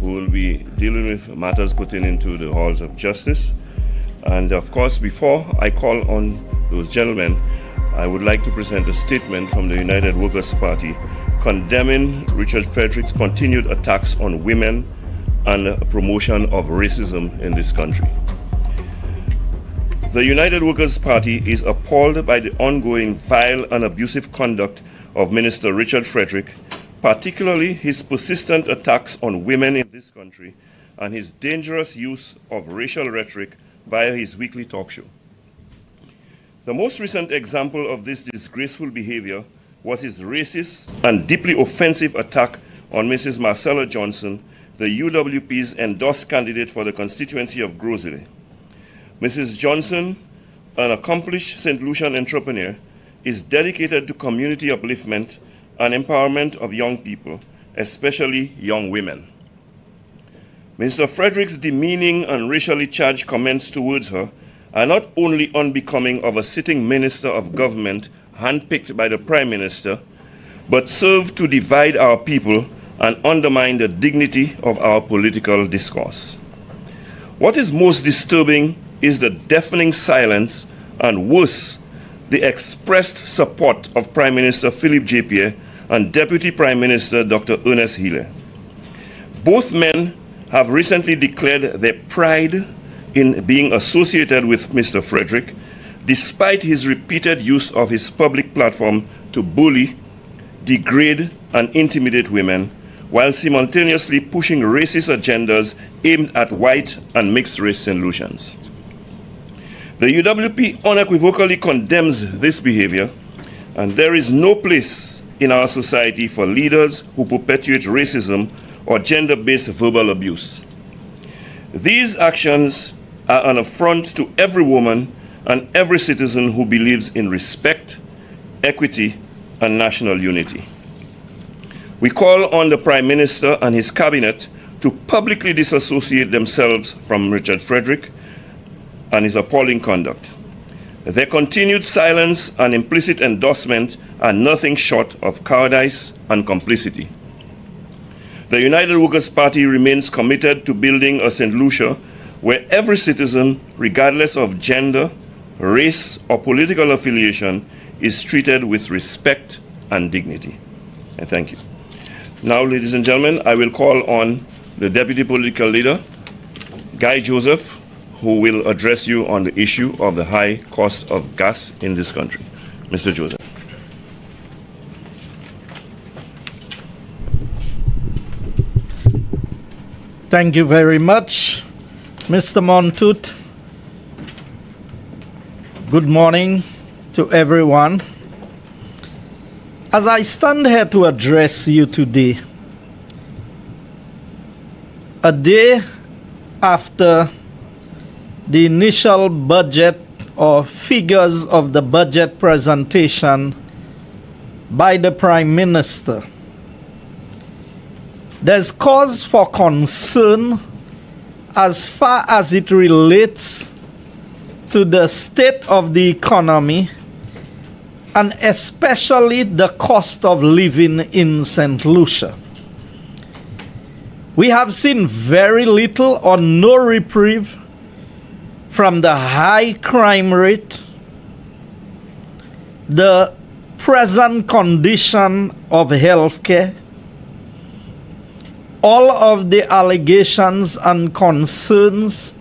who will be dealing with matters pertaining to the halls of justice. And of course, before I call on those gentlemen, I would like to present a statement from the United Workers' Party condemning Richard Frederick's continued attacks on women and promotion of racism in this country. The United Workers' Party is appalled by the ongoing vile and abusive conduct of Minister Richard Frederick, particularly his persistent attacks on women in this country and his dangerous use of racial rhetoric via his weekly talk show. The most recent example of this disgraceful behavior was his racist and deeply offensive attack on Mrs. Marcella Johnson, the UWP's endorsed candidate for the constituency of Grosley. Mrs. Johnson, an accomplished St. Lucian entrepreneur, is dedicated to community upliftment and empowerment of young people, especially young women. Mr. Frederick's demeaning and racially charged comments towards her are not only unbecoming of a sitting minister of government handpicked by the Prime Minister, but serve to divide our people and undermine the dignity of our political discourse. What is most disturbing is the deafening silence and, worse, the expressed support of Prime Minister Philip J. Pierre and Deputy Prime Minister Dr. Ernest Healy. Both men have recently declared their pride in being associated with Mr. Frederick, despite his repeated use of his public platform to bully, degrade, and intimidate women, while simultaneously pushing racist agendas aimed at white and mixed-race St. Lucians. The UWP unequivocally condemns this behavior, and there is no place in our society for leaders who perpetuate racism or gender-based verbal abuse. These actions are an affront to every woman and every citizen who believes in respect, equity, and national unity. We call on the Prime Minister and his cabinet to publicly disassociate themselves from Richard Frederick and his appalling conduct. Their continued silence and implicit endorsement are nothing short of cowardice and complicity. The United Workers' Party remains committed to building a St. Lucia where every citizen, regardless of gender, race, or political affiliation, is treated with respect and dignity. And thank you. Now, ladies and gentlemen, I will call on the Deputy Political Leader, Guy Joseph, who will address you on the issue of the high cost of gas in this country. Mr. Joseph. Thank you very much, Mr. Montut. Good morning to everyone. As I stand here to address you today, a day after the initial budget or figures of the budget presentation by the Prime Minister, there's cause for concern as far as it relates to the state of the economy and especially the cost of living in St. Lucia. We have seen very little or no reprieve from the high crime rate, the present condition of healthcare, all of the allegations and concerns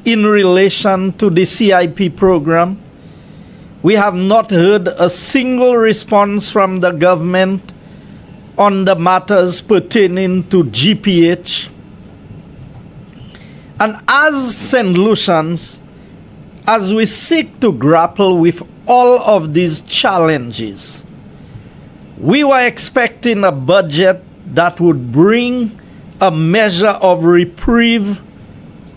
in relation to the CIP program. We have not heard a single response from the government on the matters pertaining to GPH. And as St. Lucians, as we seek to grapple with all of these challenges, we were expecting a budget that would bring a measure of reprieve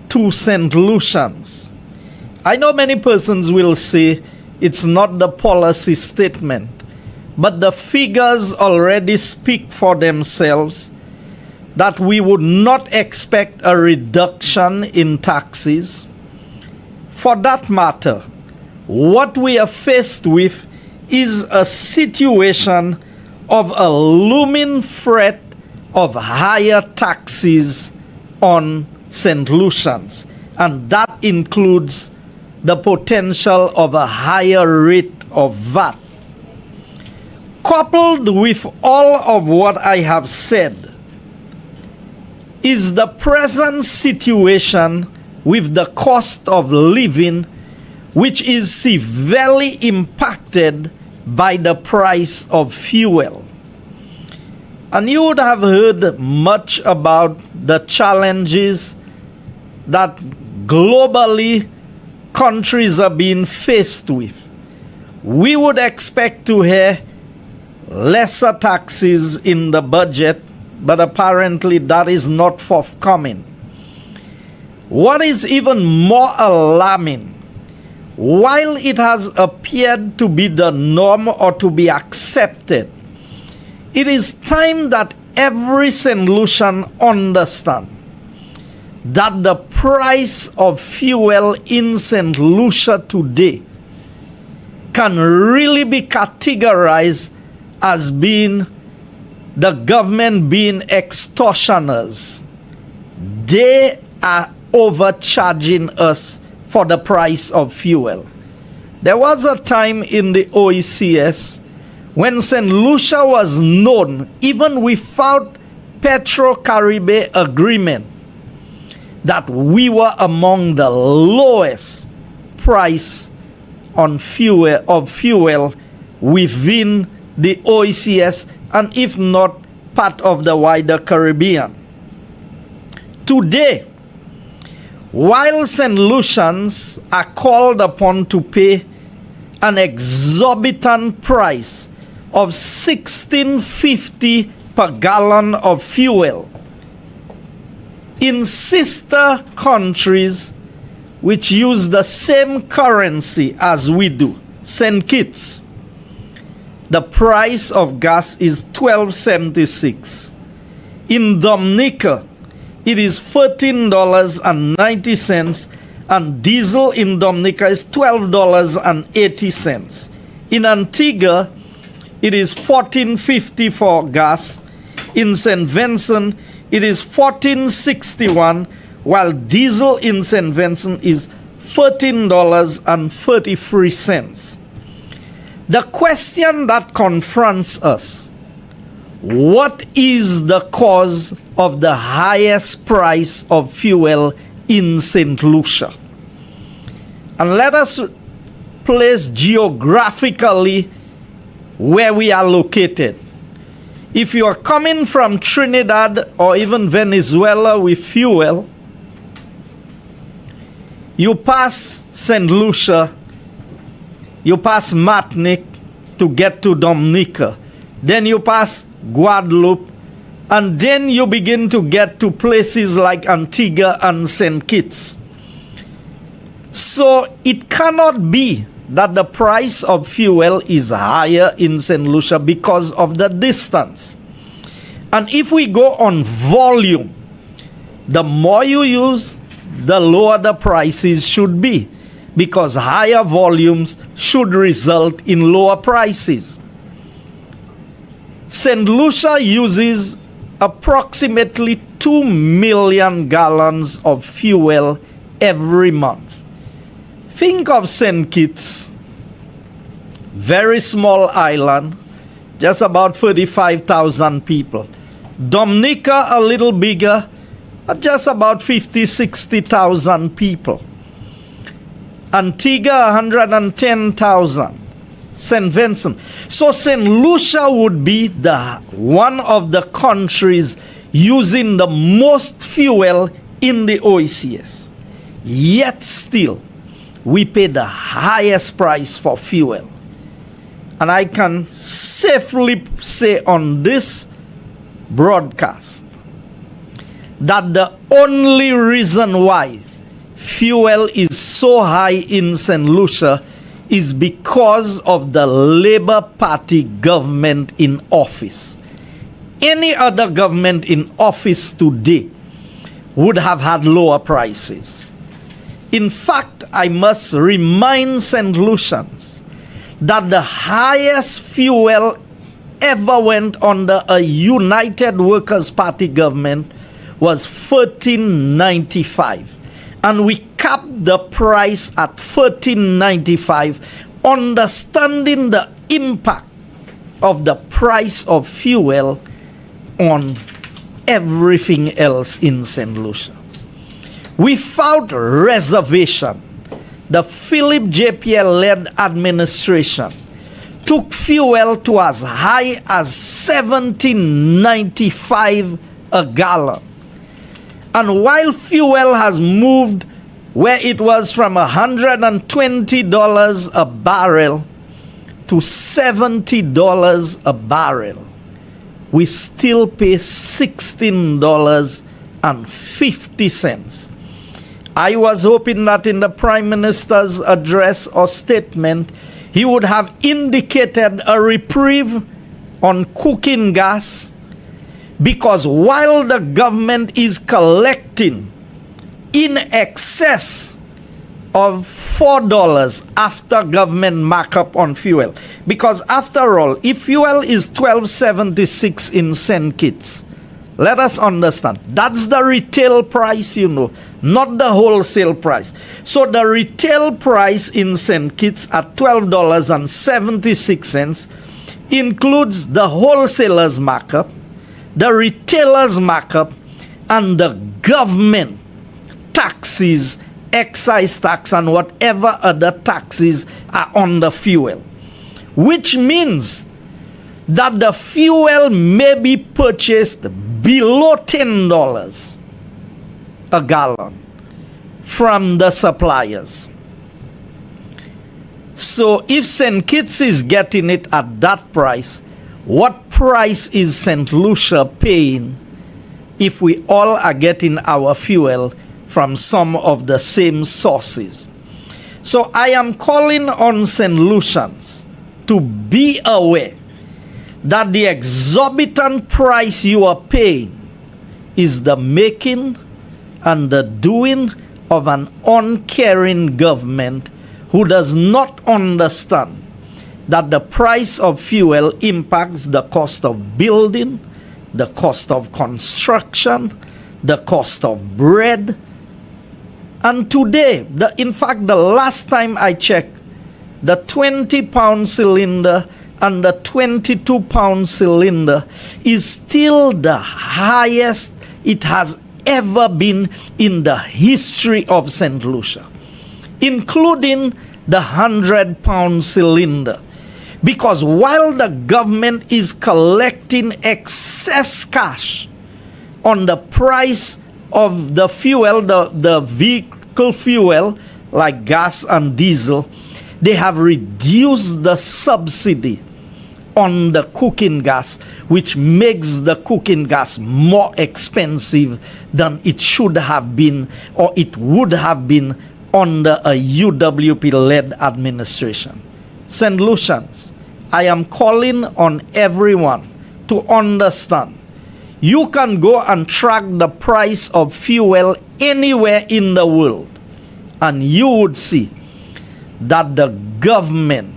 to St. Lucians. I know many persons will say it's not the policy statement, but the figures already speak for themselves that we would not expect a reduction in taxes. For that matter, what we are faced with is a situation of a looming threat of higher taxes on St. Lucians, and that includes the potential of a higher rate of VAT. Coupled with all of what I have said is the present situation with the cost of living, which is severely impacted by the price of fuel. And you would have heard much about the challenges that globally countries are being faced with. We would expect to hear lesser taxes in the budget, but apparently that is not forthcoming. What is even more alarming, while it has appeared to be the norm or to be accepted, it is time that every St. Lucian understand that the price of fuel in St. Lucia today can really be categorized as being the government being extortioners. They are overcharging us for the price of fuel. There was a time in the OECS when St. Lucia was known, even without Petro-Caribbean agreement, that we were among the lowest price on fuel within the OECS, and if not part of the wider Caribbean. Today, while St. Lucians are called upon to pay an exorbitant price of $16.50 per gallon of fuel, in sister countries which use the same currency as we do, St. Kitts, the price of gas is $12.76. In Dominica, it is $13.90, and diesel in Dominica is $12.80. In Antigua, it is $14.50 for gas. In St. Vincent, it is $14.61, while diesel in St. Vincent is $13.33. The question that confronts us: what is the cause of the highest price of fuel in St. Lucia? And let us place geographically where we are located. If you are coming from Trinidad or even Venezuela with fuel, you pass St. Lucia, you pass Martinique to get to Dominica, then you pass Guadeloupe, and then you begin to get to places like Antigua and St. Kitts. So it cannot be that the price of fuel is higher in St. Lucia because of the distance. And if we go on volume, the more you use, the lower the prices should be, because higher volumes should result in lower prices. St. Lucia uses approximately 2 million gallons of fuel every month. Think of St. Kitts, very small island, just about 35,000 people. Dominica, a little bigger, just about 60,000 people. Antigua, 110,000. St. Vincent. So St. Lucia would be the one of the countries using the most fuel in the OECS. Yet still, we pay the highest price for fuel. And I can safely say on this broadcast that the only reason why fuel is so high in St. Lucia is because of the Labour Party government in office. Any other government in office today would have had lower prices. In fact, I must remind St. Lucians that the highest fuel ever went under a United Workers' Party government was $13.95, and we capped the price at $13.95, understanding the impact of the price of fuel on everything else in St. Lucia. Without reservation, the Philip J. Pierre-led administration took fuel to as high as $17.95 a gallon. And while fuel has moved where it was from $120 a barrel to $70 a barrel, we still pay $16.50. I was hoping that in the Prime Minister's address or statement, he would have indicated a reprieve on cooking gas, because while the government is collecting in excess of $4 after government markup on fuel, because after all, if fuel is $12.76 in St. Kitts, let us understand, that's the retail price, not the wholesale price. So the retail price in St. Kitts at $12.76 includes the wholesaler's markup, the retailer's markup, and the government taxes, excise tax, and whatever other taxes are on the fuel. Which means that the fuel may be purchased below $10 a gallon from the suppliers. So if St. Kitts is getting it at that price, what price is St. Lucia paying if we all are getting our fuel from some of the same sources? So I am calling on St. Lucians to be aware that the exorbitant price you are paying is the making and the doing of an uncaring government who does not understand that the price of fuel impacts the cost of building, the cost of construction, the cost of bread. And today, in fact, the last time I checked, the 20-pound cylinder and the 22-pound cylinder is still the highest it has ever been in the history of St. Lucia, including the 100-pound cylinder. Because while the government is collecting excess cash on the price of the fuel, the vehicle fuel, like gas and diesel, they have reduced the subsidy on the cooking gas, which makes the cooking gas more expensive than it should have been, or it would have been under a UWP-led administration. St. Lucians, I am calling on everyone to understand. You can go and track the price of fuel anywhere in the world, and you would see that the government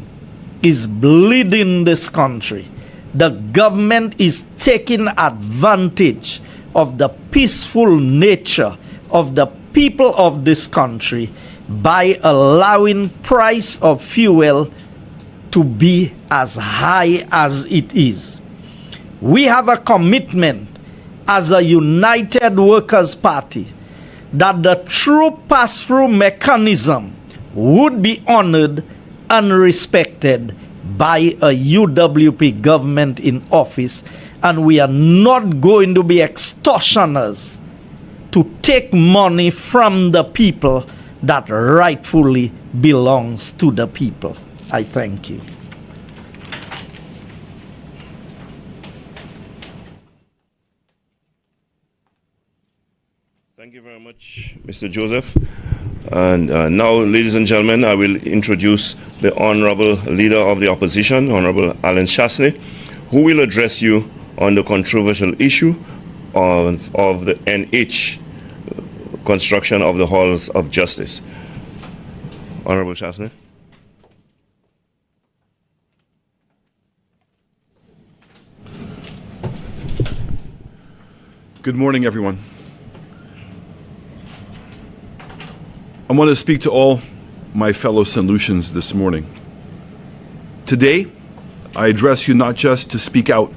is bleeding this country. The government is taking advantage of the peaceful nature of the people of this country by allowing price of fuel to be as high as it is. We have a commitment as a United Workers' Party that the true pass-through mechanism would be honored and respected by a UWP government in office, and we are not going to be extortioners to take money from the people that rightfully belongs to the people. I thank you. Thank you very much, Mr. Joseph. And now, ladies and gentlemen, I will introduce the Honorable Leader of the Opposition, Honorable Alan Chastanet, who will address you on the controversial issue of the NH construction of the halls of justice. Honorable Chastanet. Good morning, everyone. I want to speak to all my fellow St. Lucians this morning. Today, I address you not just to speak out,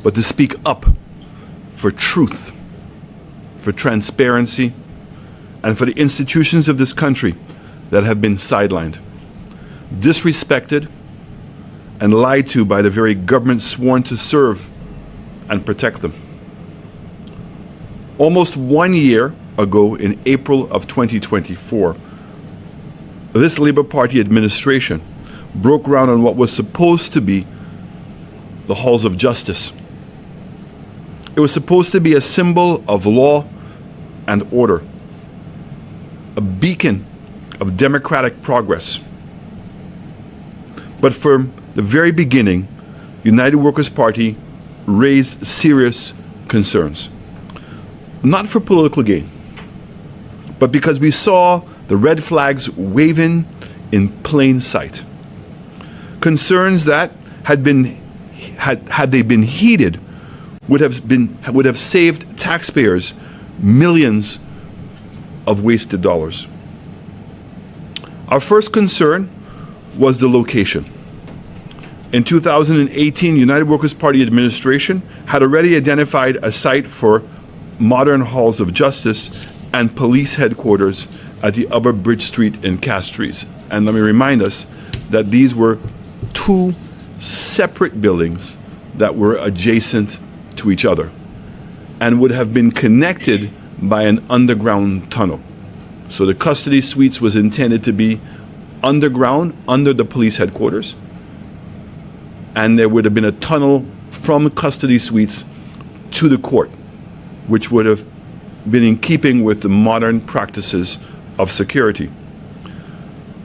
but to speak up for truth, for transparency, and for the institutions of this country that have been sidelined, disrespected, and lied to by the very government sworn to serve and protect them. Almost 1 year ago, in April of 2024, this Labour Party administration broke ground on what was supposed to be the halls of justice. It was supposed to be a symbol of law and order, a beacon of democratic progress. But from the very beginning, United Workers' Party raised serious concerns. Not for political gain, but because we saw the red flags waving in plain sight. Concerns that had they been heeded would have saved taxpayers millions of wasted dollars. Our first concern was the location. In 2018, United Workers' Party administration had already identified a site for modern halls of justice and police headquarters at the Upper Bridge Street in Castries. And let me remind us that these were two separate buildings that were adjacent to each other and would have been connected by an underground tunnel. So the custody suites was intended to be underground, under the police headquarters, and there would have been a tunnel from custody suites to the court, which would have been in keeping with the modern practices of security.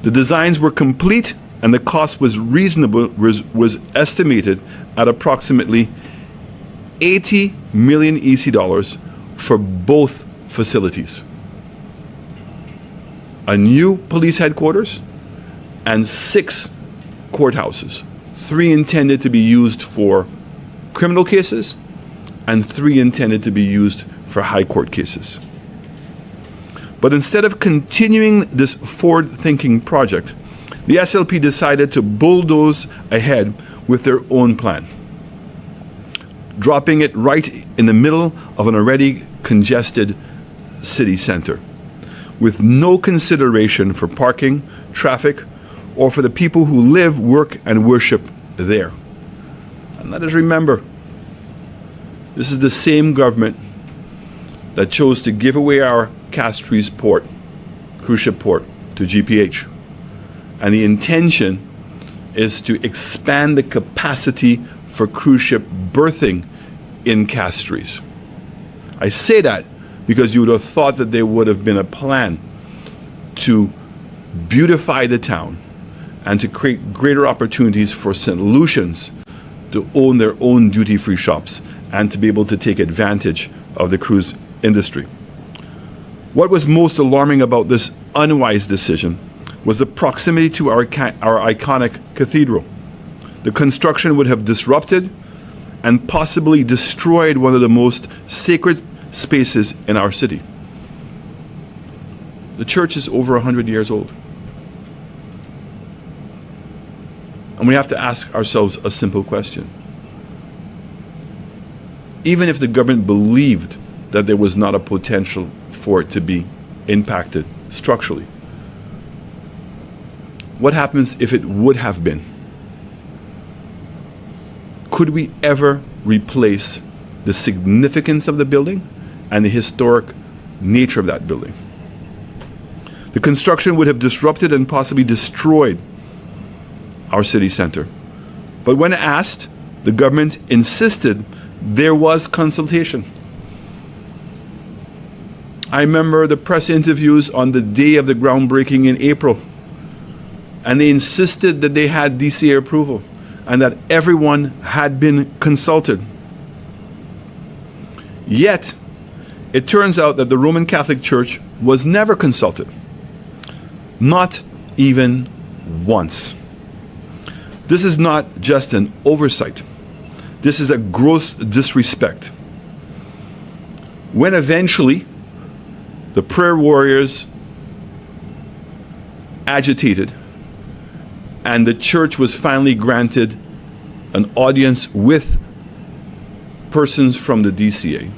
The designs were complete and the cost was reasonable, was estimated at approximately 80 million EC dollars for both facilities. A new police headquarters and 6 courthouses, 3 intended to be used for criminal cases and 3 intended to be used for high court cases. But instead of continuing this forward-thinking project, the SLP decided to bulldoze ahead with their own plan, dropping it right in the middle of an already congested city center, with no consideration for parking, traffic, or for the people who live, work, and worship there. And let us remember, this is the same government that chose to give away our Castries port, cruise ship port, to GPH. And the intention is to expand the capacity for cruise ship berthing in Castries. I say that because you would have thought that there would have been a plan to beautify the town and to create greater opportunities for St. Lucians to own their own duty-free shops and to be able to take advantage of the cruise industry. What was most alarming about this unwise decision was the proximity to our iconic cathedral. The construction would have disrupted and possibly destroyed one of the most sacred spaces in our city. The church is over 100 years old. And we have to ask ourselves a simple question. Even if the government believed that there was not a potential for it to be impacted structurally, what happens if it would have been? Could we ever replace the significance of the building and the historic nature of that building? The construction would have disrupted and possibly destroyed our city center. But when asked, the government insisted there was consultation. I remember the press interviews on the day of the groundbreaking in April, and they insisted that they had DCA approval and that everyone had been consulted. Yet, it turns out that the Roman Catholic Church was never consulted. Not even once. This is not just an oversight. This is a gross disrespect. When eventually the prayer warriors agitated, and the church was finally granted an audience with persons from the DCA.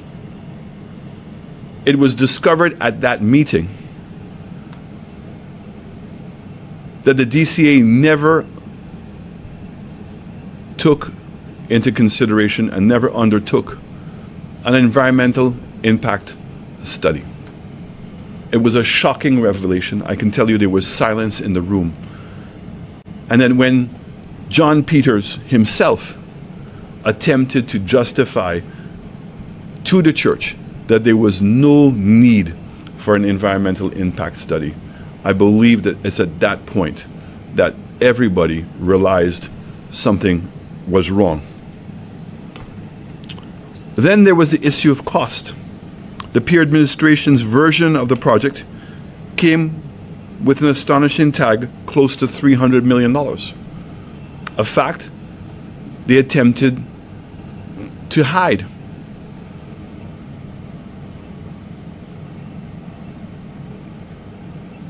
It was discovered at that meeting that the DCA never took into consideration and never undertook an environmental impact study. It was a shocking revelation. I can tell you there was silence in the room. And then when John Peters himself attempted to justify to the church that there was no need for an environmental impact study, I believe that it's at that point that everybody realized something was wrong. Then there was the issue of cost. The Pierre administration's version of the project came with an astonishing tag close to $300 million. A fact they attempted to hide.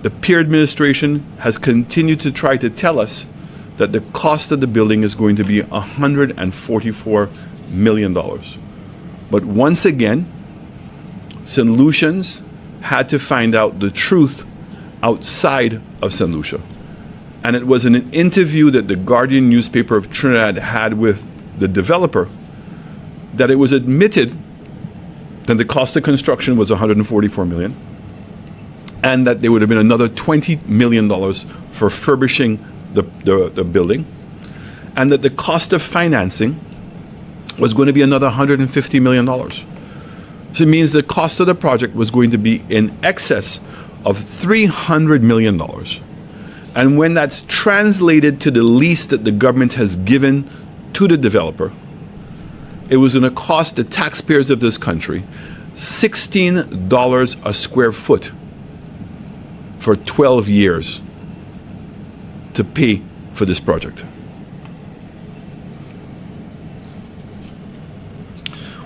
The Pierre administration has continued to try to tell us that the cost of the building is going to be $144 million. But once again, St. Lucians had to find out the truth outside of St. Lucia. And it was in an interview that the Guardian newspaper of Trinidad had with the developer that it was admitted that the cost of construction was $144 million, and that there would have been another $20 million for furbishing the building, and that the cost of financing was going to be another $150 million. So it means the cost of the project was going to be in excess of $300 million. And when that's translated to the lease that the government has given to the developer, it was going to cost the taxpayers of this country $16 a square foot for 12 years to pay for this project.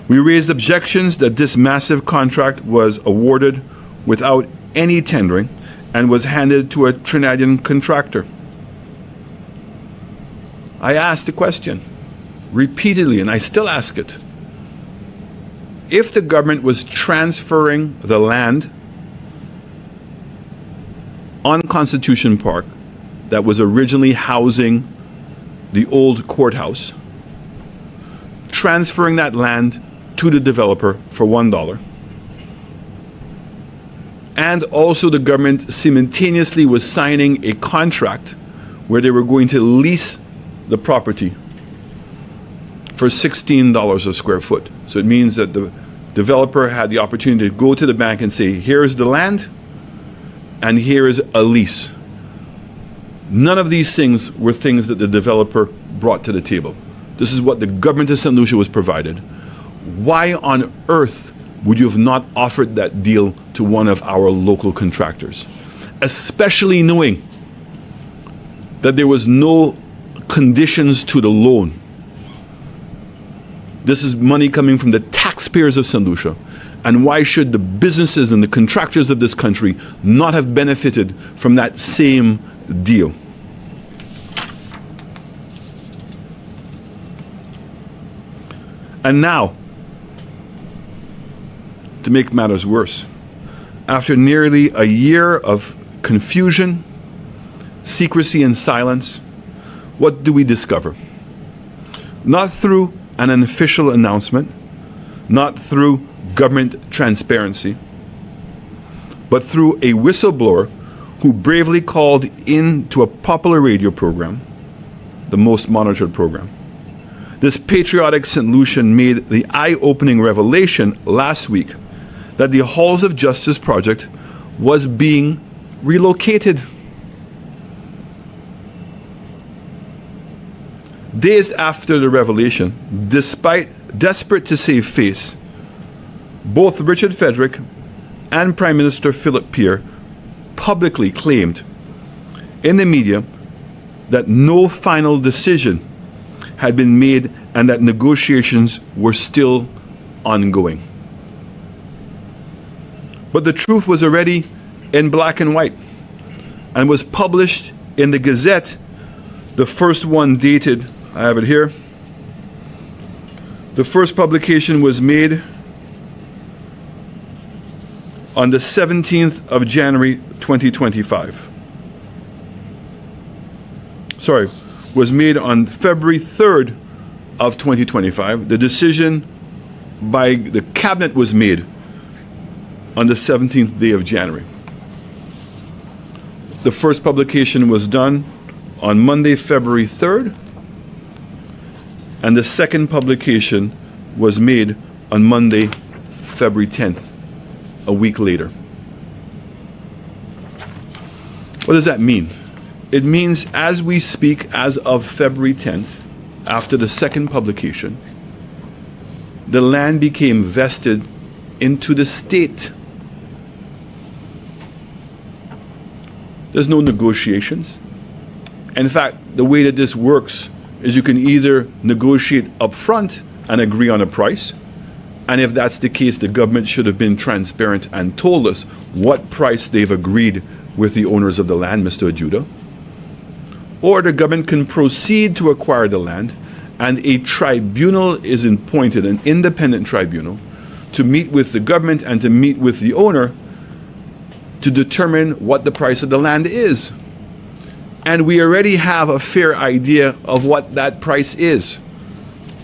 We raised objections that this massive contract was awarded without any tendering and was handed to a Trinidadian contractor. I asked the question repeatedly, and I still ask it. If the government was transferring the land on Constitution Park that was originally housing the old courthouse, transferring that land to the developer for $1, and also the government simultaneously was signing a contract where they were going to lease the property for $16 a square foot. So it means that the developer had the opportunity to go to the bank and say, here is the land, and here is a lease. None of these things were things that the developer brought to the table. This is what the government of St. Lucia was provided. Why on earth would you have not offered that deal to one of our local contractors? Especially knowing that there was no conditions to the loan. This is money coming from the taxpayers of St. Lucia. And why should the businesses and the contractors of this country not have benefited from that same deal? And now, to make matters worse, after nearly a year of confusion, secrecy, and silence, what do we discover? Not through an official announcement, not through government transparency, but through a whistleblower who bravely called in to a popular radio program, the most monitored program. This patriotic St. Lucian made the eye-opening revelation last week that the Halls of Justice project was being relocated. Days after the revelation, despite desperate to save face, both Richard Frederick and Prime Minister Philip Pierre publicly claimed in the media that no final decision had been made and that negotiations were still ongoing. But the truth was already in black and white. and was published in the Gazette. The first one dated, I have it here. The first publication was made on the 17th of January 2025. Sorry, was made on February 3rd of 2025. The decision by the cabinet was made on the 17th day of January. The first publication was done on Monday, February 3rd, and the second publication was made on Monday, February 10th, a week later. What does that mean? It means as we speak, as of February 10th, after the second publication, the land became vested into the state. There's no negotiations. In fact, the way that this works is you can either negotiate up front and agree on a price, and if that's the case, the government should have been transparent and told us what price they've agreed with the owners of the land, Mr. Ajuda. Or the government can proceed to acquire the land, and a tribunal is appointed, an independent tribunal, to meet with the government and to meet with the owner to determine what the price of the land is. And we already have a fair idea of what that price is.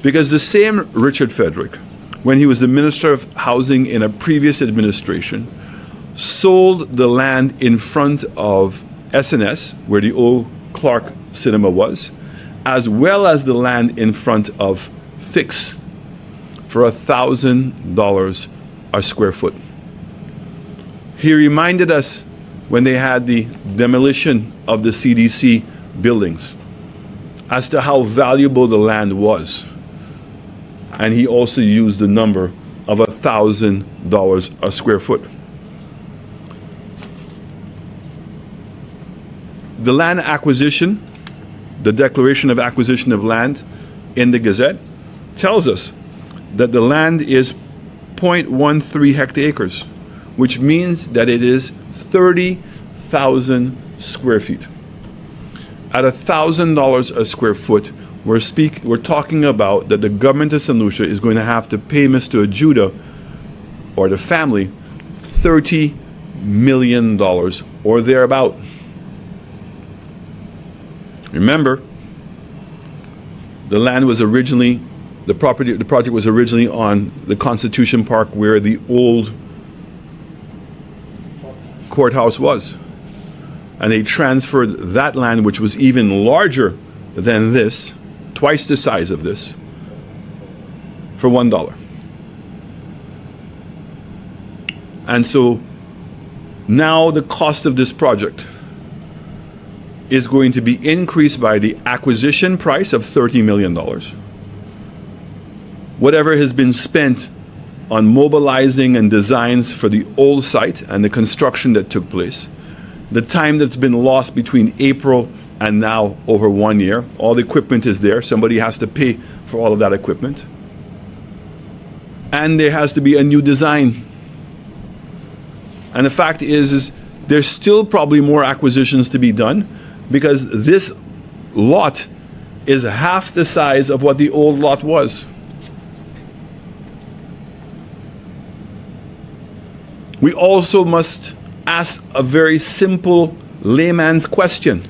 Because the same Richard Frederick, when he was the Minister of Housing in a previous administration, sold the land in front of SNS, where the old Clark Cinema was, as well as the land in front of Fix for $1,000 a square foot. He reminded us when they had the demolition of the CDC buildings as to how valuable the land was. And he also used the number of $1,000 a square foot. The land acquisition, the declaration of acquisition of land in the Gazette, tells us that the land is 0.13 hectares, which means that it is 30,000 square feet. At $1,000 a square foot, we're talking about that the government of St. Lucia is going to have to pay Mr. Ajuda or the family $30 million or thereabout. Remember, the land was originally, the project was originally on the Constitution Park where the old courthouse was. And they transferred that land, which was even larger than this, twice the size of this, for $1. And so now the cost of this project is going to be increased by the acquisition price of $30 million. Whatever has been spent on mobilizing and designs for the old site and the construction that took place, the time that's been lost between April and now over 1 year, all the equipment is there. Somebody has to pay for all of that equipment. And there has to be a new design. And the fact is there's still probably more acquisitions to be done because this lot is half the size of what the old lot was. We also must ask a very simple layman's question.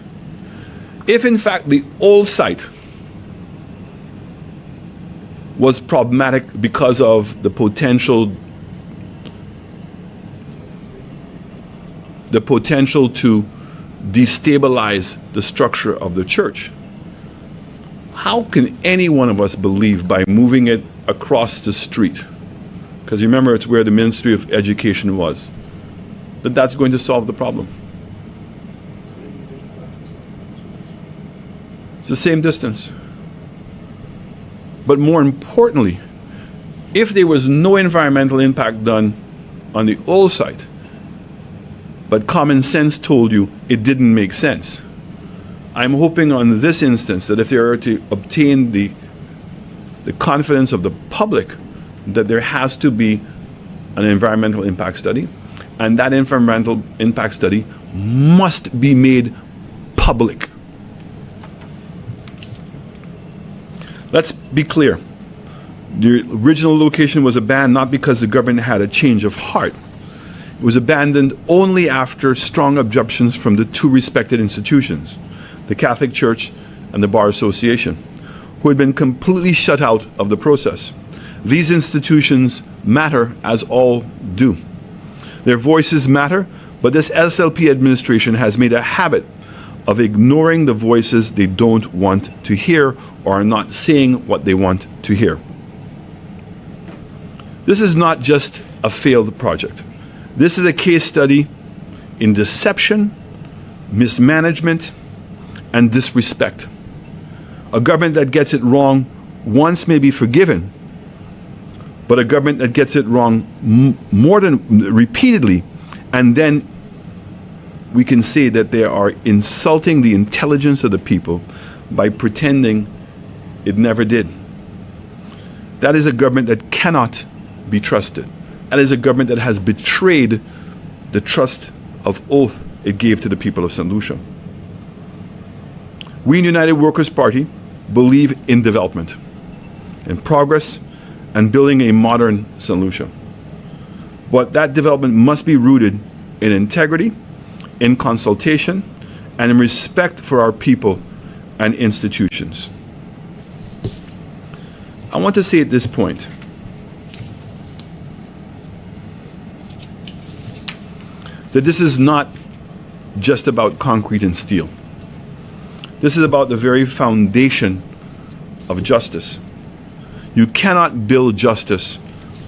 If in fact the old site was problematic because of the potential to destabilize the structure of the church, how can any one of us believe by moving it across the street, because remember it's where the Ministry of Education was, that that's going to solve the problem? It's the same distance. But more importantly, if there was no environmental impact done on the old site, but common sense told you it didn't make sense, I'm hoping on this instance that if they are to obtain the confidence of the public, that there has to be an environmental impact study, and that environmental impact study must be made public. Let's be clear. The original location was abandoned not because the government had a change of heart. It was abandoned only after strong objections from the two respected institutions, the Catholic Church and the Bar Association, who had been completely shut out of the process. These institutions matter, as all do. Their voices matter, but this SLP administration has made a habit of ignoring the voices they don't want to hear or are not saying what they want to hear. This is not just a failed project. This is a case study in deception, mismanagement, and disrespect. A government that gets it wrong once may be forgiven, but a government that gets it wrong more than repeatedly, and then we can say that they are insulting the intelligence of the people by pretending it never did. That is a government that cannot be trusted. That is a government that has betrayed the trust of oath it gave to the people of St. Lucia. We in the United Workers' Party believe in development, in progress, and building a modern St. Lucia. But that development must be rooted in integrity, in consultation, and in respect for our people and institutions. I want to say at this point that this is not just about concrete and steel. This is about the very foundation of justice. You cannot build justice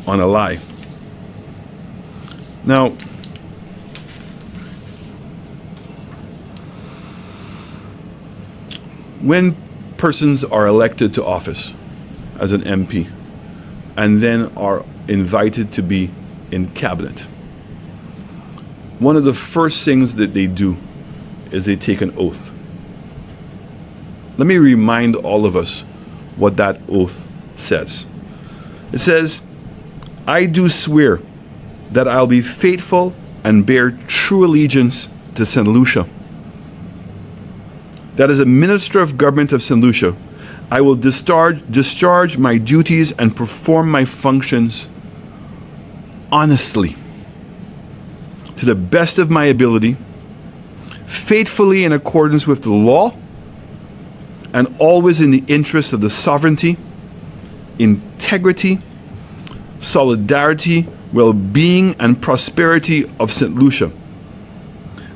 on a lie. Now, when persons are elected to office as an MP and then are invited to be in cabinet, one of the first things that they do is they take an oath. Let me remind all of us what that oath says. It says, "I do swear that I'll be faithful and bear true allegiance to St. Lucia. That as a minister of government of St. Lucia, I will discharge my duties and perform my functions honestly, to the best of my ability, faithfully in accordance with the law, and always in the interest of the sovereignty, integrity, solidarity, well-being, and prosperity of St. Lucia.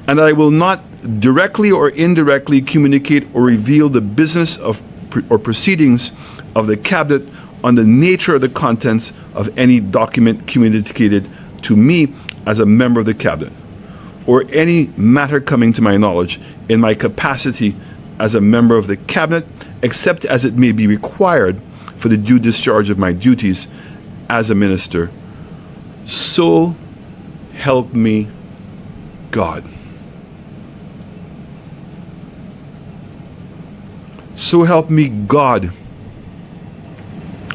And I will not directly or indirectly communicate or reveal the business of or proceedings of the cabinet on the nature of the contents of any document communicated to me as a member of the cabinet, or any matter coming to my knowledge in my capacity as a member of the cabinet, except as it may be required for the due discharge of my duties as a minister. So help me God." So help me God.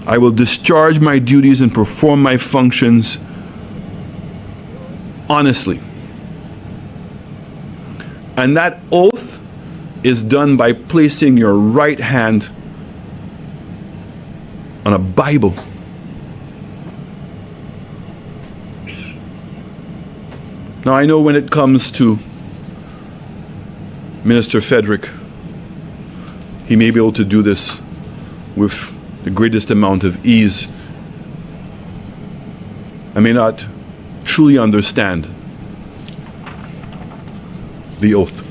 I will discharge my duties and perform my functions honestly. And that oath is done by placing your right hand on a Bible. Now, I know when it comes to Minister Frederick, he may be able to do this with the greatest amount of ease. I may not truly understand the oath.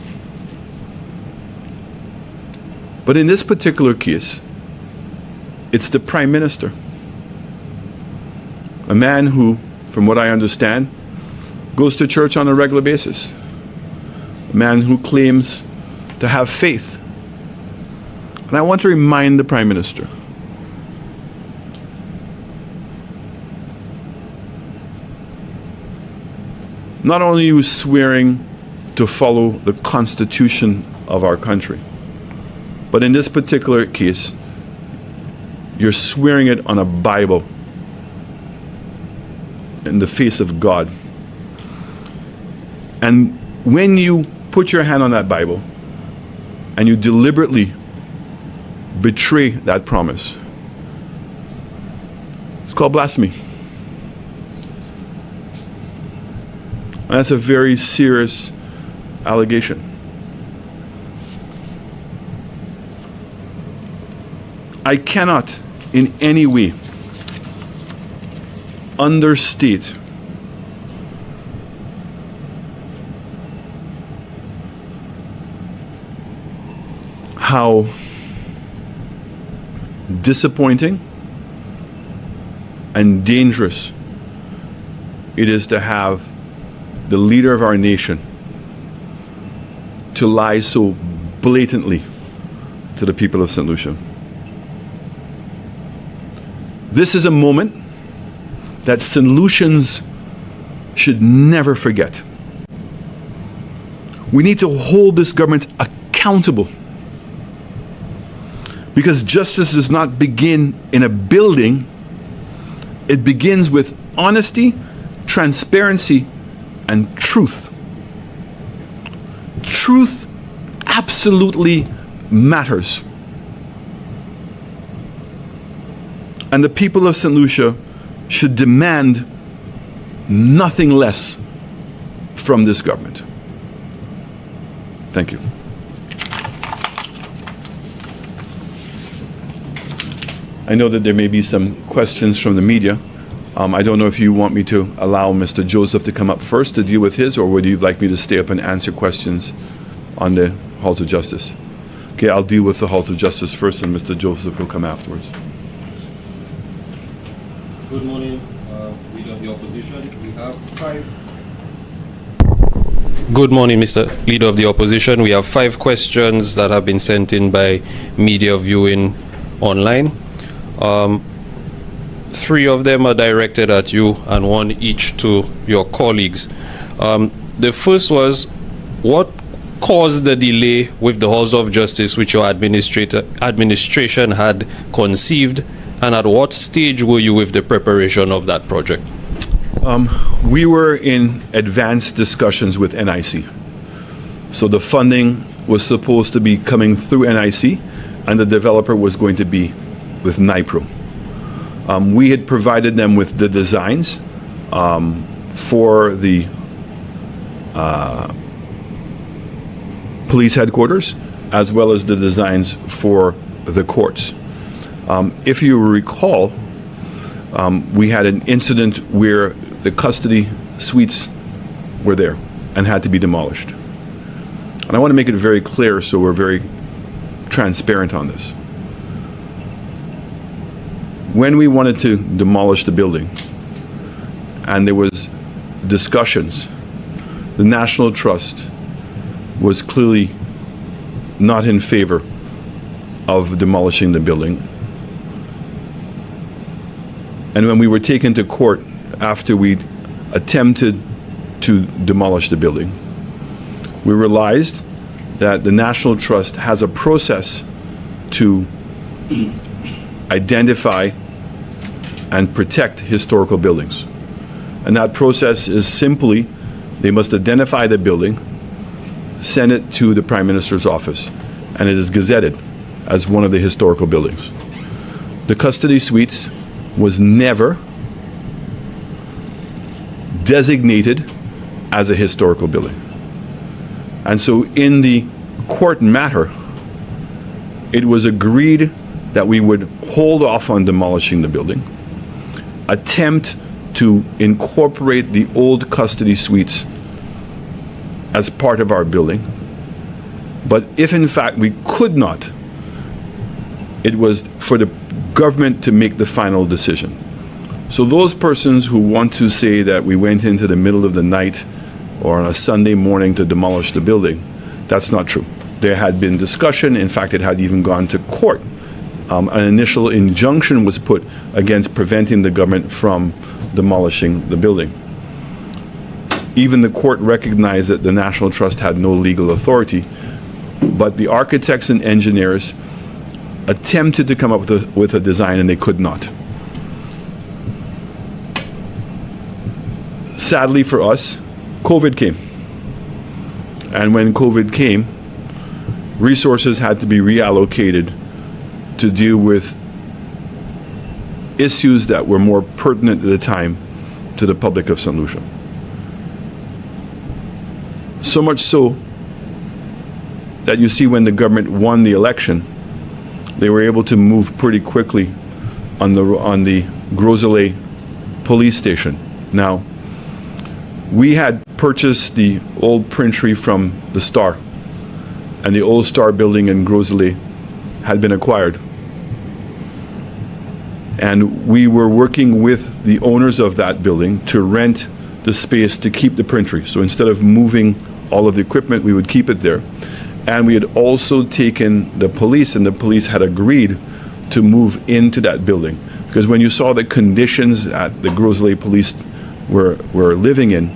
But in this particular case, it's the Prime Minister, a man who, from what I understand, goes to church on a regular basis, a man who claims to have faith. And I want to remind the Prime Minister, not only are you swearing to follow the Constitution of our country, but in this particular case, you're swearing it on a Bible in the face of God. And when you put your hand on that Bible and you deliberately betray that promise, it's called blasphemy. And that's a very serious allegation. I cannot in any way understate how disappointing and dangerous it is to have the leader of our nation to lie so blatantly to the people of St. Lucia. This is a moment that St. Lucians should never forget. We need to hold this government accountable, because justice does not begin in a building. It begins with honesty, transparency, and truth. Truth absolutely matters. And the people of St. Lucia should demand nothing less from this government. Thank you. I know that there may be some questions from the media. I don't know if you want me to allow Mr. Joseph to come up first to deal with his, or would you like me to stay up and answer questions on the Halt to Justice? Okay, I'll deal with the Halt to Justice first, and Mr. Joseph will come afterwards. Good morning, Leader of the Opposition. We have five. Good morning, Mr. Leader of the Opposition. We have 5 questions that have been sent in by media viewing online. 3 of them are directed at you and 1 each to your colleagues. The first was, what caused the delay with the Halls of Justice which your administration had conceived, and at what stage were you with the preparation of that project? We were in advanced discussions with NIC. So the funding was supposed to be coming through NIC, and the developer was going to be with NIPRO. We had provided them with the designs for the police headquarters, as well as the designs for the courts. If you recall, we had an incident where the custody suites were there and had to be demolished. And I want to make it very clear, so we're very transparent on this. When we wanted to demolish the building, and there was discussions, the National Trust was clearly not in favor of demolishing the building. And when we were taken to court after we attempted to demolish the building, we realized that the National Trust has a process to identify and protect historical buildings. And that process is simply, they must identify the building, send it to the Prime Minister's office, and it is gazetted as one of the historical buildings. The custody suites was never designated as a historical building. And so in the court matter, it was agreed that we would hold off on demolishing the building, attempt to incorporate the old custody suites as part of our building. But if in fact we could not, it was for the government to make the final decision. So those persons who want to say that we went into the middle of the night or on a Sunday morning to demolish the building, that's not true. There had been discussion. In fact, it had even gone to court. An initial injunction was put against preventing the government from demolishing the building. Even the court recognized that the National Trust had no legal authority, but the architects and engineers attempted to come up with a design, and they could not. Sadly for us, COVID came. And when COVID came, resources had to be reallocated to deal with issues that were more pertinent at the time to the public of St. Lucia. So much so that you see when the government won the election, they were able to move pretty quickly on the Groselet police station. Now, we had purchased the old printery from the Star, and the old Star building in Groselet had been acquired. And we were working with the owners of that building to rent the space to keep the printery. So instead of moving all of the equipment, we would keep it there. And we had also taken the police, and the police had agreed to move into that building. Because when you saw the conditions that the Groselet police were living in,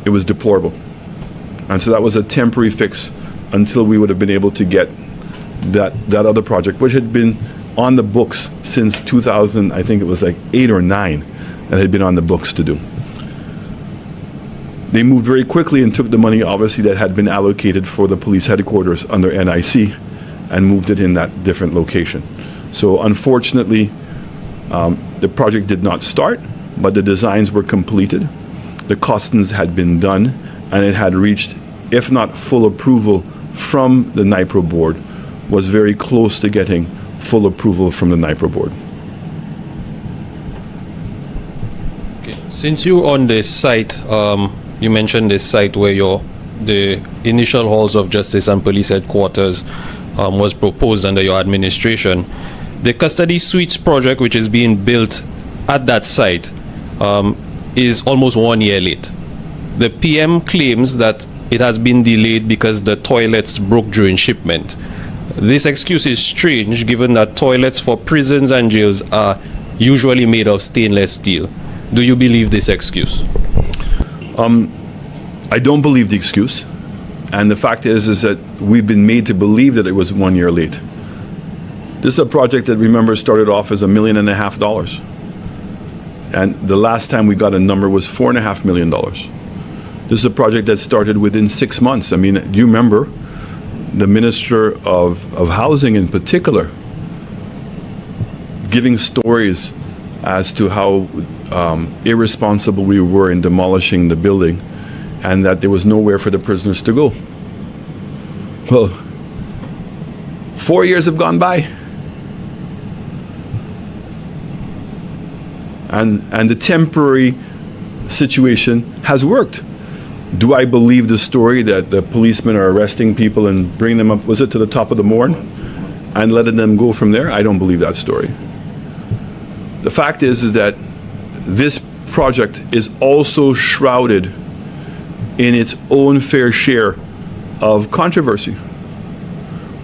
it was deplorable. And so that was a temporary fix until we would have been able to get that other project, which had been on the books since 2000, I think it was like 8 or 9, that had been on the books to do. They moved very quickly and took the money, obviously, that had been allocated for the police headquarters under NIC and moved it in that different location. So unfortunately, the project did not start, but the designs were completed. The costings had been done, and it had reached, if not full approval from the NIPRO board, was very close to getting full approval from the NIPRO board. Okay. Since you're on this site, you mentioned this site where the initial halls of justice and police headquarters was proposed under your administration. The custody suites project, which is being built at that site, is almost 1 year late. The PM claims that it has been delayed because the toilets broke during shipment. This excuse is strange given that toilets for prisons and jails are usually made of stainless steel. Do you believe this excuse? I don't believe the excuse. And the fact is that we've been made to believe that it was 1 year late. This is a project that, remember, started off as $1.5 million. And the last time we got a number was $4.5 million. This is a project that started within 6 months. I mean, do you remember the Minister of Housing in particular giving stories as to how irresponsible we were in demolishing the building and that there was nowhere for the prisoners to go? Well, 4 years have gone by. And the temporary situation has worked. Do I believe the story that the policemen are arresting people and bringing them up, was it to the top of the morn, and letting them go from there? I don't believe that story. The fact is that this project is also shrouded in its own fair share of controversy.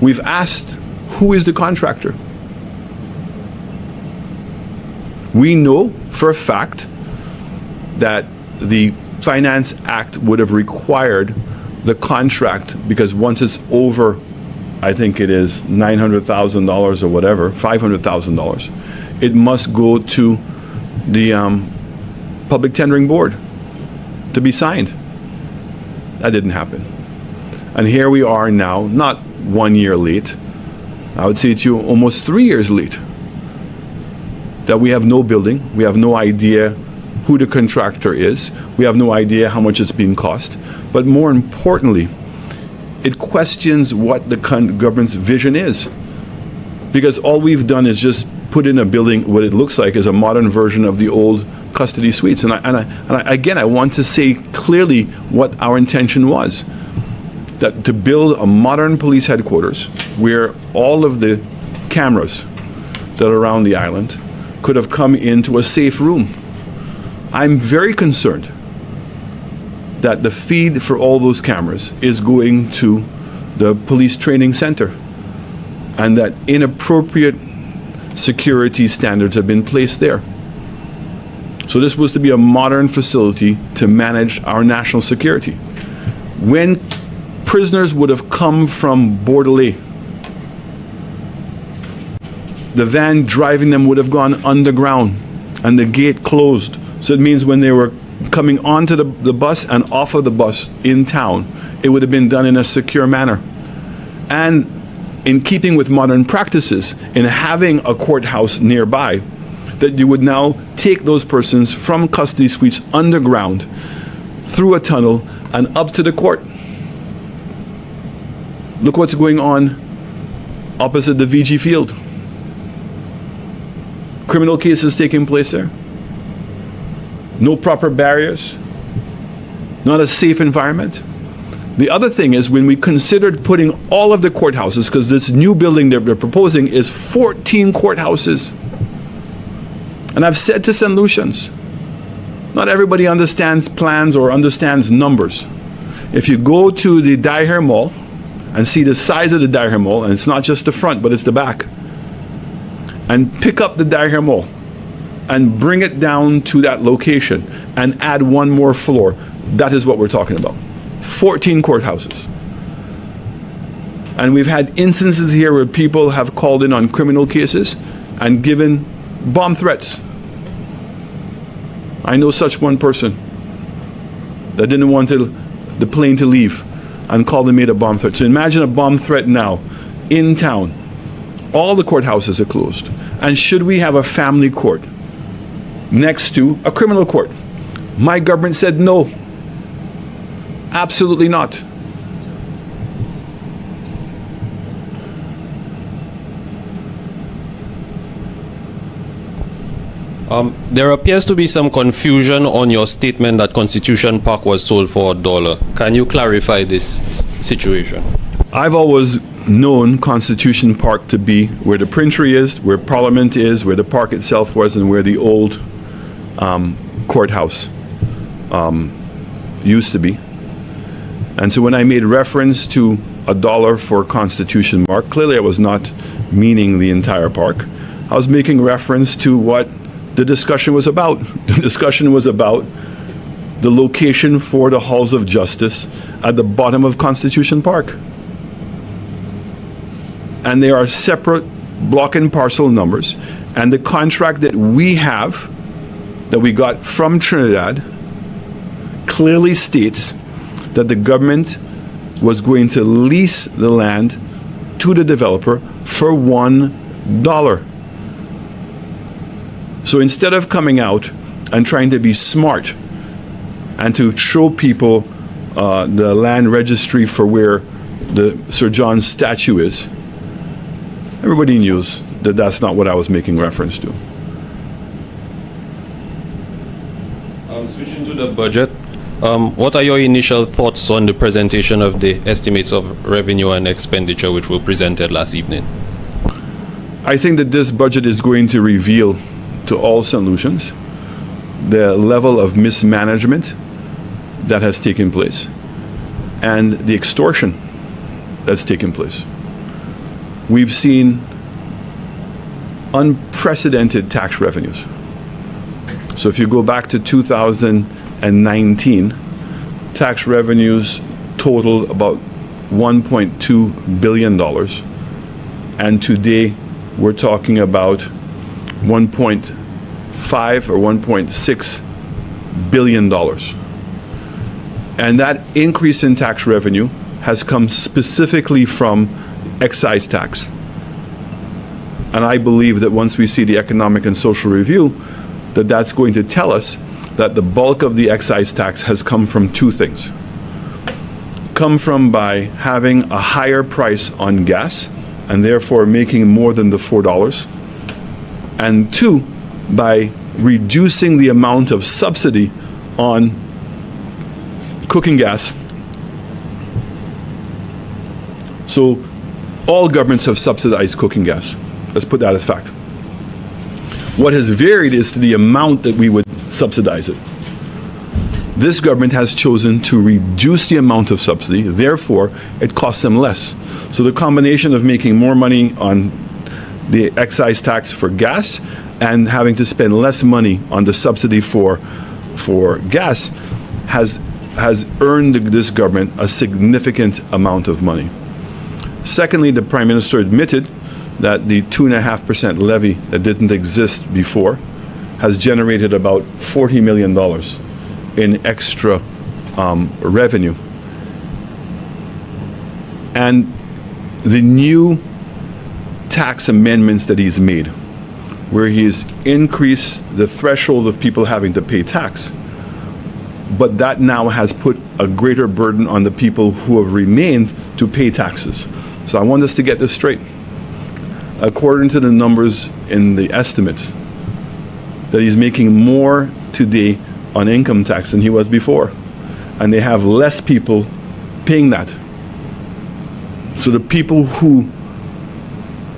We've asked, who is the contractor? We know for a fact that the Finance Act would have required the contract, because once it's over, I think it is $900,000 or whatever, $500,000, it must go to the Public Tendering Board to be signed. That didn't happen. And here we are now, not 1 year late, I would say to you almost 3 years late, that we have no building, we have no idea who the contractor is, we have no idea how much it's being cost, but more importantly, it questions what the government's vision is. Because all we've done is just put in a building, what it looks like is a modern version of the old custody suites. And I want to say clearly what our intention was. That to build a modern police headquarters where all of the cameras that are around the island could have come into a safe room. I'm very concerned that the feed for all those cameras is going to the police training center, and that inappropriate security standards have been placed there. So this was to be a modern facility to manage our national security. When prisoners would have come from Bordelais, the van driving them would have gone underground and the gate closed. So it means when they were coming onto the bus and off of the bus in town, it would have been done in a secure manner. And in keeping with modern practices, in having a courthouse nearby, that you would now take those persons from custody suites underground, through a tunnel, and up to the court. Look what's going on opposite the VG field. Criminal cases taking place there. No proper barriers. Not a safe environment. The other thing is, when we considered putting all of the courthouses, because this new building that they're proposing is 14 courthouses. And I've said to St. Lucians, not everybody understands plans or understands numbers. If you go to the Daher Mall and see the size of the Daher Mall, and it's not just the front, but it's the back, and pick up the Daher Mall and bring it down to that location and add one more floor, that is what we're talking about. 14 courthouses. And we've had instances here where people have called in on criminal cases and given bomb threats. I know such one person that didn't want the plane to leave and called and made a bomb threat. So imagine a bomb threat now in town. All the courthouses are closed. And should we have a family court next to a criminal court? My government said no. Absolutely not. There appears to be some confusion on your statement that Constitution Park was sold for $1. Can you clarify this situation? I've always known Constitution Park to be where the Printery is, where Parliament is, where the park itself was, and where the old courthouse used to be. And so when I made reference to $1 for Constitution Park, clearly I was not meaning the entire park. I was making reference to what the discussion was about. The discussion was about the location for the halls of justice at the bottom of Constitution Park. And they are separate block and parcel numbers. And the contract that we have, that we got from Trinidad, clearly states that the government was going to lease the land to the developer for $1. So instead of coming out and trying to be smart and to show people the land registry for where the Sir John's statue is, everybody knows that that's not what I was making reference to. Switching to the budget, what are your initial thoughts on the presentation of the estimates of revenue and expenditure which were presented last evening? I think that this budget is going to reveal to all St. Lucians the level of mismanagement that has taken place and the extortion that's taken place. We've seen unprecedented tax revenues. So if you go back to 2019, tax revenues totaled about $1.2 billion. And today we're talking about 1.5 or 1.6 billion dollars. And that increase in tax revenue has come specifically from excise tax. And I believe that once we see the economic and social review, that that's going to tell us that the bulk of the excise tax has come from two things. Come from by having a higher price on gas and therefore making more than the $4. And two, by reducing the amount of subsidy on cooking gas. So all governments have subsidized cooking gas. Let's put that as fact. What has varied is to the amount that we would subsidize it. This government has chosen to reduce the amount of subsidy, therefore it costs them less. So the combination of making more money on the excise tax for gas and having to spend less money on the subsidy for gas has earned this government a significant amount of money. Secondly, the Prime Minister admitted that the 2.5% levy that didn't exist before has generated about $40 million in extra revenue. And the new tax amendments that he's made, where he's increased the threshold of people having to pay tax, but that now has put a greater burden on the people who have remained to pay taxes. So I want us to get this straight. According to the numbers in the estimates, that he's making more today on income tax than he was before. And they have less people paying that. So the people who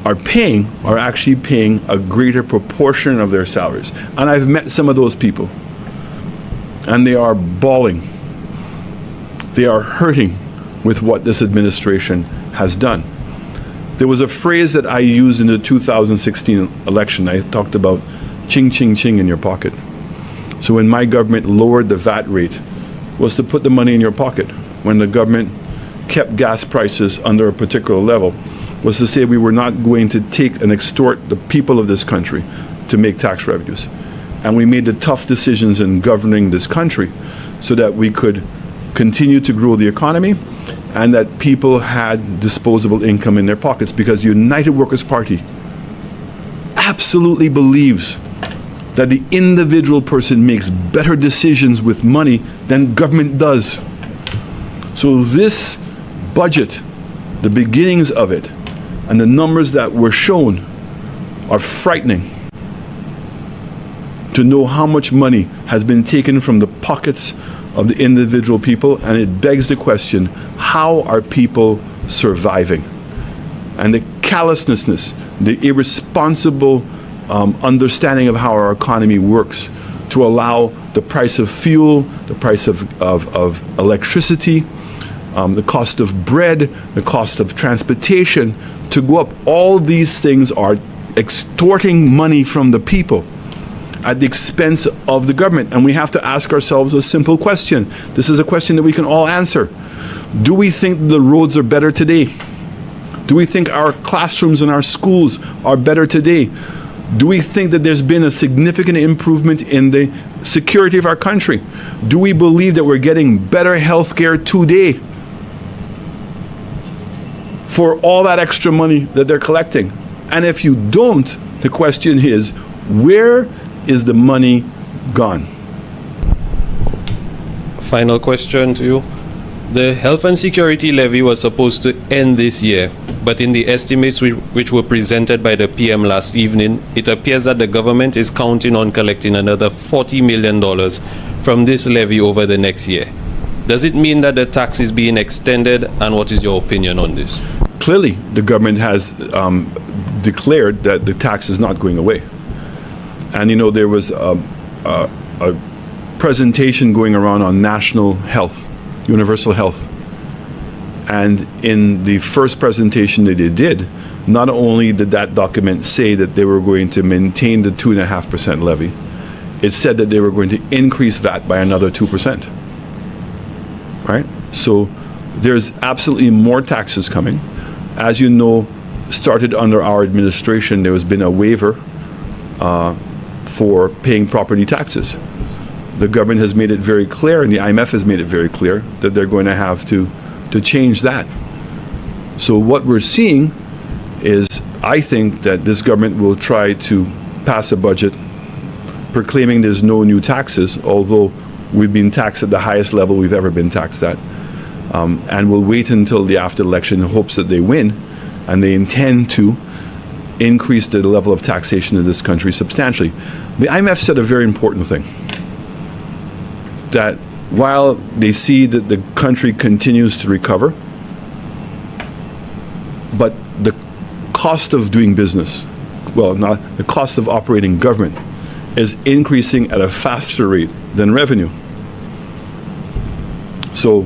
are paying are actually paying a greater proportion of their salaries. And I've met some of those people. And they are bawling. They are hurting with what this administration has done. There was a phrase that I used in the 2016 election. I talked about ching, ching, ching in your pocket. So when my government lowered the VAT rate, was to put the money in your pocket. When the government kept gas prices under a particular level, was to say we were not going to take and extort the people of this country to make tax revenues. And we made the tough decisions in governing this country so that we could continue to grow the economy and that people had disposable income in their pockets, because the United Workers' Party absolutely believes that the individual person makes better decisions with money than government does. So this budget, the beginnings of it, and the numbers that were shown are frightening. To know how much money has been taken from the pockets of the individual people, and it begs the question, how are people surviving? And the callousness, the irresponsible understanding of how our economy works to allow the price of fuel, the price of electricity, the cost of bread, the cost of transportation to go up. All these things are extorting money from the people at the expense of the government. And we have to ask ourselves a simple question. This is a question that we can all answer. Do we think the roads are better today? Do we think our classrooms and our schools are better today? Do we think that there's been a significant improvement in the security of our country? Do we believe that we're getting better health care today for all that extra money that they're collecting? And if you don't, the question is, where is the money gone? Final question to you. The health and security levy was supposed to end this year, but in the estimates which were presented by the PM last evening, it appears that the government is counting on collecting another $40 million from this levy over the next year. Does it mean that the tax is being extended, and what is your opinion on this? Clearly, the government has declared that the tax is not going away. And you know, there was a presentation going around on national health, universal health. And in the first presentation that they did, not only did that document say that they were going to maintain the 2.5% levy, it said that they were going to increase that by another 2%. Right? So there's absolutely more taxes coming. As you know, started under our administration, there has been a waiver for paying property taxes. The government has made it very clear, and the IMF has made it very clear, that they're going to have to change that. So what we're seeing is, I think that this government will try to pass a budget proclaiming there's no new taxes, although we've been taxed at the highest level we've ever been taxed at. And we'll wait until the after election in hopes that they win, and they intend to increase the level of taxation in this country substantially. The IMF said a very important thing, that while they see that the country continues to recover, but the cost of doing business, well, not the cost of operating government, is increasing at a faster rate than revenue. So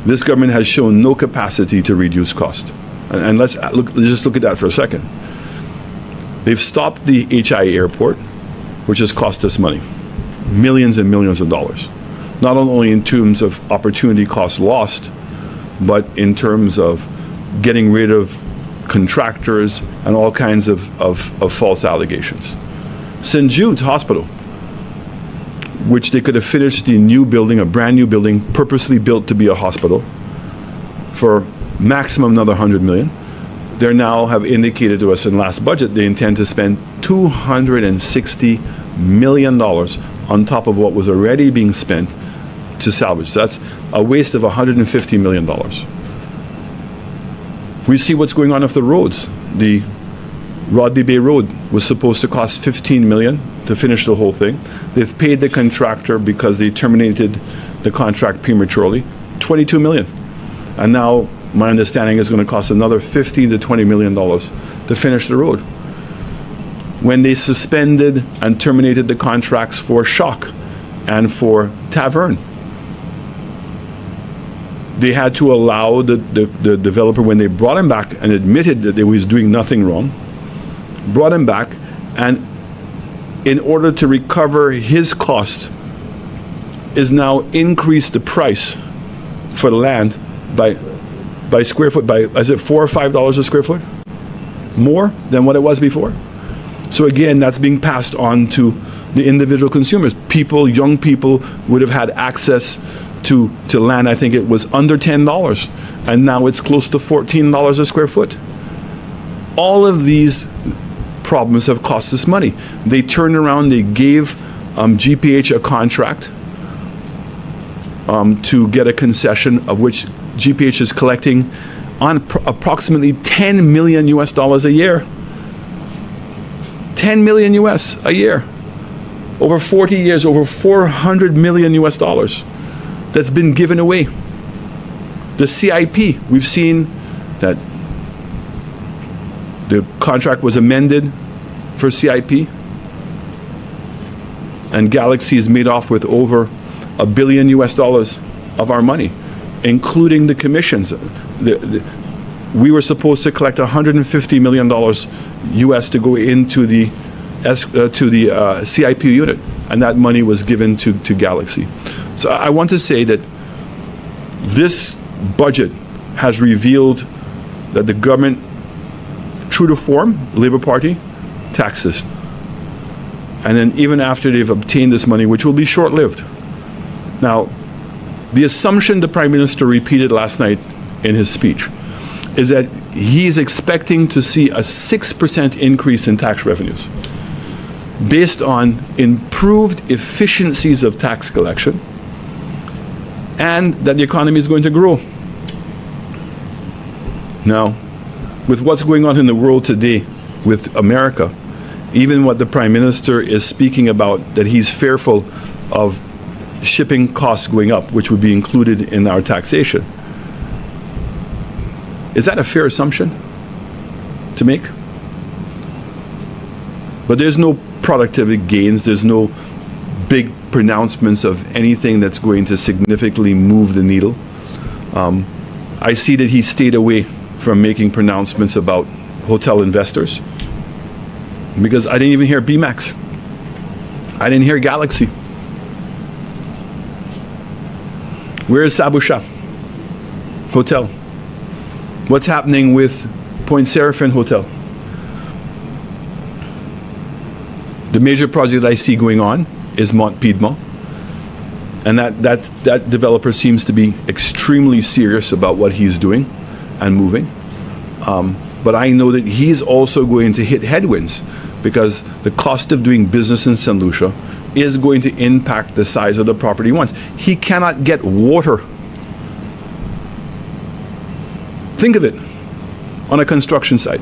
this government has shown no capacity to reduce cost. And let's just look at that for a second. They've stopped the HI airport, which has cost us money, millions and millions of dollars. Not only in terms of opportunity cost lost, but in terms of getting rid of contractors and all kinds of false allegations. St. Jude's Hospital, which they could have finished the new building, a brand new building, purposely built to be a hospital, for maximum another $100 million. They now have indicated to us in last budget they intend to spend $260 million on top of what was already being spent to salvage. So that's a waste of $150 million. We see what's going on with the roads. The Rodney Bay Road was supposed to cost $15 million to finish the whole thing. They've paid the contractor, because they terminated the contract prematurely, $22 million. And now my understanding is going to cost another $15 to $20 million to finish the road. When they suspended and terminated the contracts for Shock and for Tavern, they had to allow the developer, when they brought him back and admitted that they was doing nothing wrong, brought him back, and in order to recover his cost, is now increased the price for the land by square foot, by, is it $4 or $5 a square foot? More than what it was before. So again, that's being passed on to the individual consumers. People, young people, would have had access to land. I think it was under $10, and now it's close to $14 a square foot. All of these problems have cost us money. They turned around, they gave GPH a contract to get a concession, of which GPH is collecting on approximately $10 million US a year. 10 million US a year. Over 40 years, over $400 million US that's been given away. The CIP, we've seen that the contract was amended for CIP, and Galaxy is made off with over $1 billion US of our money, including the commissions. We were supposed to collect $150 million US to go into the CIP unit, and that money was given to Galaxy. So I want to say that this budget has revealed that the government, true to form, Labour Party, taxes. And then even after they've obtained this money, which will be short-lived. Now, the assumption the Prime Minister repeated last night in his speech is that he's expecting to see a 6% increase in tax revenues based on improved efficiencies of tax collection, and that the economy is going to grow. Now, with what's going on in the world today with America, even what the Prime Minister is speaking about, that he's fearful of shipping costs going up, which would be included in our taxation. Is that a fair assumption to make? But there's no productivity gains, there's no big pronouncements of anything that's going to significantly move the needle. I see that he stayed away from making pronouncements about hotel investors, because I didn't even hear BMAX. I didn't hear Galaxy. Where is Sabusha Hotel? What's happening with Point Seraphin Hotel? The major project that I see going on is Mont Piedmont, and that developer seems to be extremely serious about what he's doing and moving. But I know that he's also going to hit headwinds, because the cost of doing business in St. Lucia is going to impact the size of the property he wants. He cannot get water. Think of it on a construction site.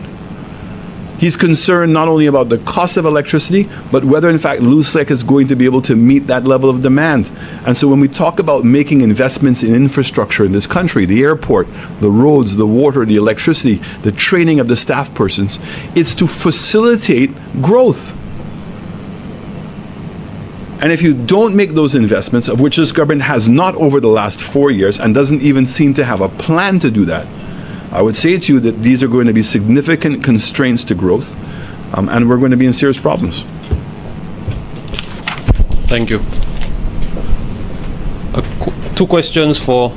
He's concerned not only about the cost of electricity, but whether in fact LUSEC is going to be able to meet that level of demand. And so when we talk about making investments in infrastructure in this country, the airport, the roads, the water, the electricity, the training of the staff persons, it's to facilitate growth. And if you don't make those investments, of which this government has not over the last 4 years and doesn't even seem to have a plan to do that, I would say to you that these are going to be significant constraints to growth, and we're going to be in serious problems. Thank you. Two questions for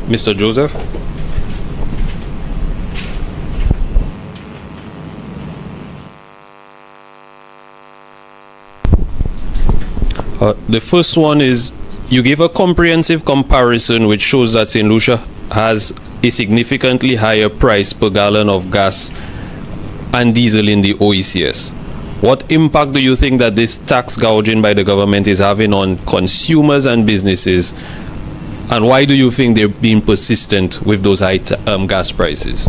Mr. Joseph. The first one is you gave a comprehensive comparison which shows that St. Lucia has a significantly higher price per gallon of gas and diesel in the OECS. What impact do you think that this tax gouging by the government is having on consumers and businesses? And why do you think they're being persistent with those high gas prices?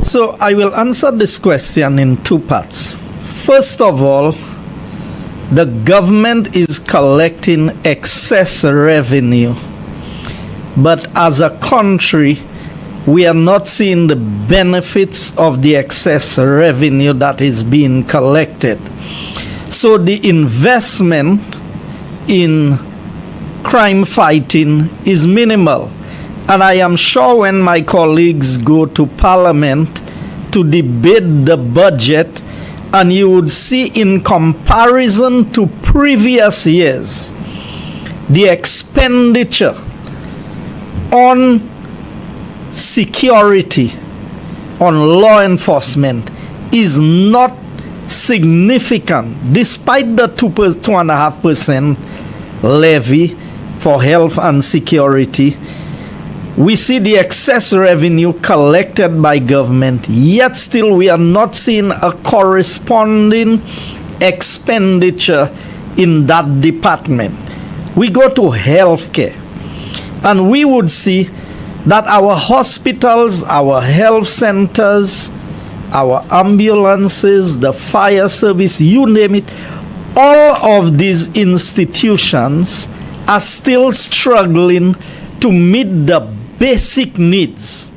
So I will answer this question in two parts. First of all, the government is collecting excess revenue, but as a country, we are not seeing the benefits of the excess revenue that is being collected. So the investment in crime fighting is minimal. And I am sure when my colleagues go to Parliament to debate the budget, and you would see in comparison to previous years, the expenditure on security, on law enforcement is not significant, despite the 2.5% levy for health and security. We see the excess revenue collected by government, yet still we are not seeing a corresponding expenditure in that department. We go to healthcare, and we would see that our hospitals, our health centers, our ambulances, the fire service, you name it, all of these institutions are still struggling to meet the basic needs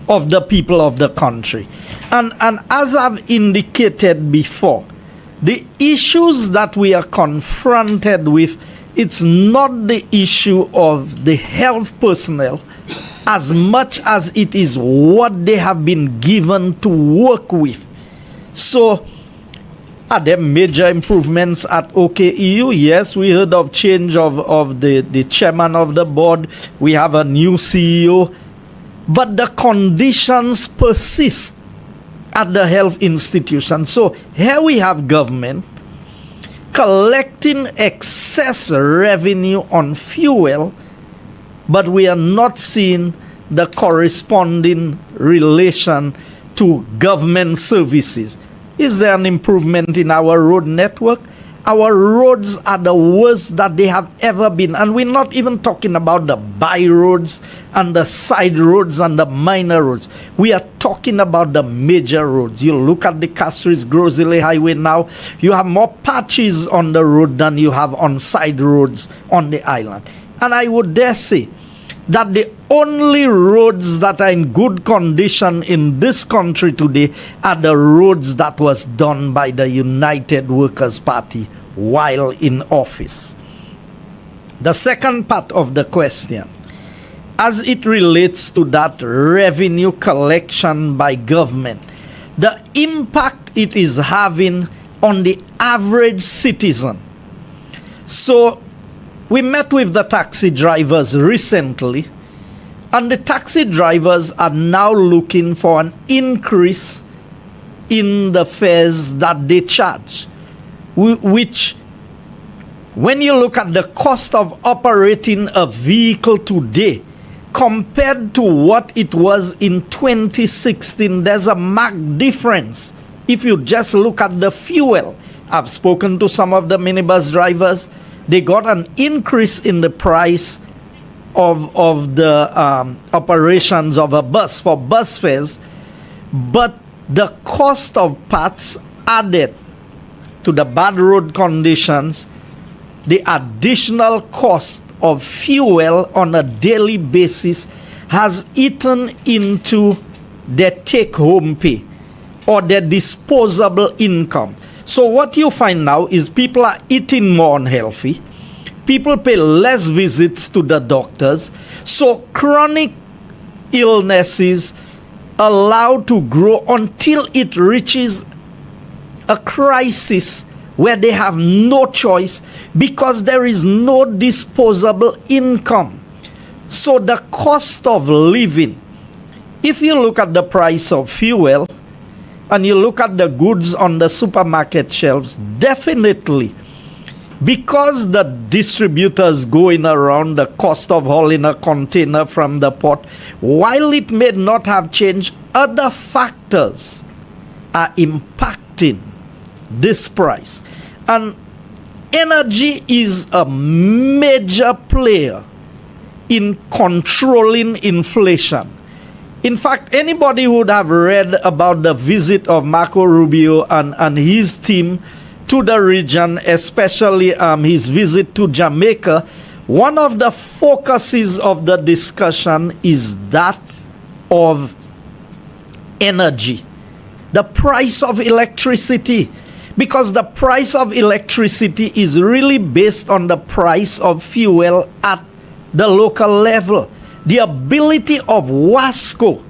of the people of the country. And as I've indicated before, the issues that we are confronted with, it's not the issue of the health personnel as much as it is what they have been given to work with. So, are there major improvements at OKEU? Yes, we heard of change of the chairman of the board. We have a new CEO. But the conditions persist at the health institution. So here we have government collecting excess revenue on fuel, but we are not seeing the corresponding relation to government services. Is there an improvement in our road network? Our roads are the worst that they have ever been. And we're not even talking about the by roads and the side roads and the minor roads. We are talking about the major roads. You look at the Castries Grosile Highway now, you have more patches on the road than you have on side roads on the island. And I would dare say that the only roads that are in good condition in this country today are the roads that was done by the United Workers' Party while in office. The second part of the question, as it relates to that revenue collection by government, the impact it is having on the average citizen. So we met with the taxi drivers recently, and the taxi drivers are now looking for an increase in the fares that they charge, which, when you look at the cost of operating a vehicle today compared to what it was in 2016, there's a marked difference. If you just look at the fuel, I've spoken to some of the minibus drivers. They got an increase in the price of the operations of a bus for bus fares, but the cost of parts added to the bad road conditions, the additional cost of fuel on a daily basis has eaten into their take-home pay or their disposable income. So what you find now is people are eating more unhealthy. People pay less visits to the doctors. So chronic illnesses allowed to grow until it reaches a crisis where they have no choice because there is no disposable income. So the cost of living, if you look at the price of fuel and you look at the goods on the supermarket shelves, definitely because the distributors going around the cost of hauling a container from the port, while it may not have changed, other factors are impacting this price. And energy is a major player in controlling inflation. In fact, anybody would have read about the visit of Marco Rubio and his team to the region, especially his visit to Jamaica. One of the focuses of the discussion is that of energy, the price of electricity, because the price of electricity is really based on the price of fuel at the local level. The ability of WASCO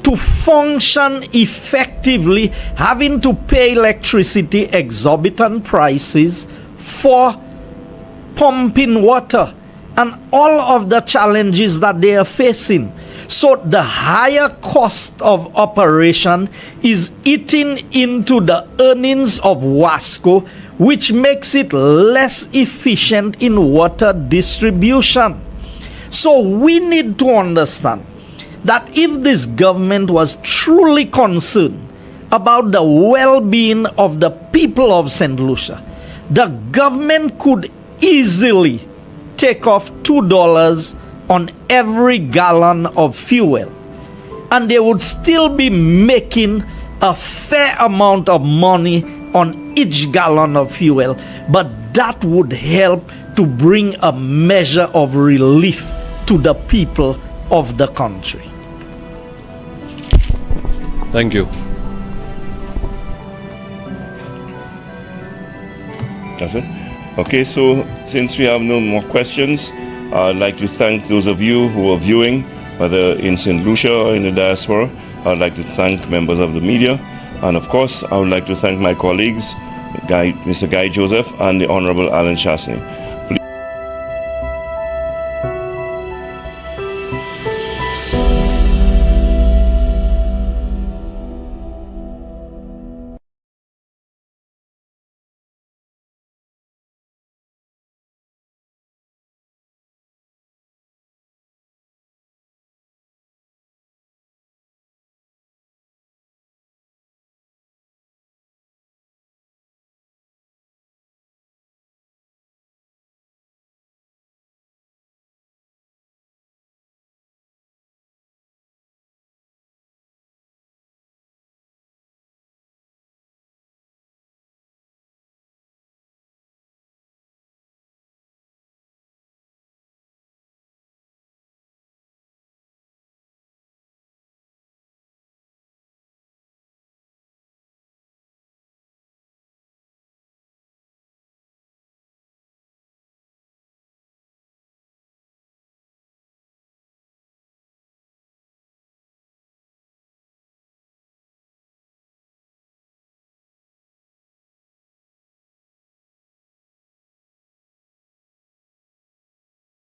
to function effectively, having to pay electricity exorbitant prices for pumping water, and all of the challenges that they are facing. So the higher cost of operation is eating into the earnings of WASCO, which makes it less efficient in water distribution. So we need to understand that if this government was truly concerned about the well-being of the people of St. Lucia, the government could easily take off $2 on every gallon of fuel, and they would still be making a fair amount of money on each gallon of fuel. But that would help to bring a measure of relief to the people of the country. Thank you. That's it. Okay, so since we have no more questions, I'd like to thank those of you who are viewing, whether in St. Lucia or in the diaspora. I'd like to thank members of the media, and of course, I would like to thank my colleagues, Mr. Guy Joseph and the Honorable Alan Chastanet.